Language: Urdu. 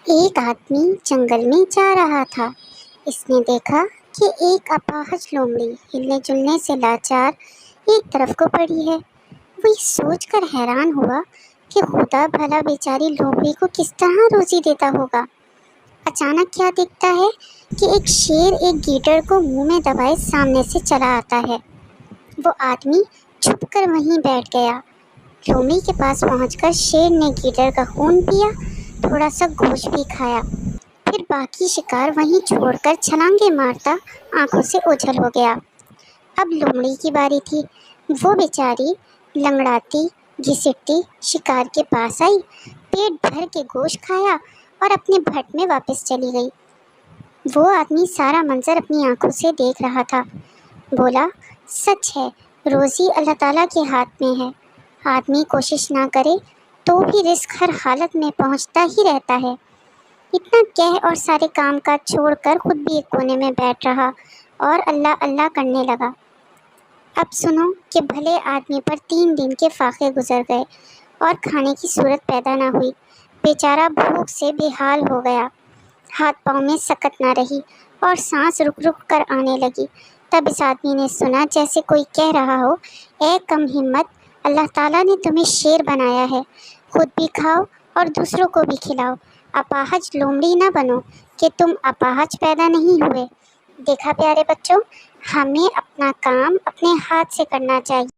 ایک آدمی جنگل میں جا رہا تھا۔ اس نے دیکھا کہ ایک اپاہج لومڑی ہلنے جلنے سے لاچار ایک طرف کو پڑی ہے۔ وہ یہ سوچ کر حیران ہوا کہ خدا بھلا بیچاری لومڑی کو کس طرح روزی دیتا ہوگا۔ اچانک کیا دیکھتا ہے کہ ایک شیر ایک گیدڑ کو منہ میں دبائے سامنے سے چلا آتا ہے۔ وہ آدمی چھپ کر وہیں بیٹھ گیا۔ لومڑی کے پاس پہنچ کر شیر نے گیدڑ کا خون پیا، تھوڑا سا گوشت بھی کھایا، پھر باقی شکار وہیں چھوڑ کر چھلانگیں مارتا آنکھوں سے اوجھل ہو گیا۔ اب لومڑی کی باری تھی۔ وہ بیچاری لنگڑاتی گھسٹتی شکار کے پاس آئی، پیٹ بھر کے گوشت کھایا اور اپنے بھٹ میں واپس چلی گئی۔ وہ آدمی سارا منظر اپنی آنکھوں سے دیکھ رہا تھا۔ بولا، سچ ہے، روزی اللہ تعالیٰ کے ہاتھ میں ہے۔ آدمی کوشش نہ کرے تو بھی رزق ہر حالت میں پہنچتا ہی رہتا ہے۔ اتنا کہہ اور سارے کام کاج چھوڑ کر خود بھی ایک کونے میں بیٹھ رہا اور اللہ اللہ کرنے لگا۔ اب سنو کہ بھلے آدمی پر 3 دن کے فاقے گزر گئے اور کھانے کی صورت پیدا نہ ہوئی۔ بیچارہ بھوک سے بے حال ہو گیا، ہاتھ پاؤں میں سکت نہ رہی اور سانس رک رک کر آنے لگی۔ تب اس آدمی نے سنا جیسے کوئی کہہ رہا ہو، اے کم ہمت، اللہ تعالیٰ نے تمہیں شیر بنایا ہے، خود بھی کھاؤ اور دوسروں کو بھی کھلاؤ۔ اپاہج لومڑی نہ بنو کہ تم اپاہج پیدا نہیں ہوئے۔ دیکھا پیارے بچوں، ہمیں اپنا کام اپنے ہاتھ سے کرنا چاہیے۔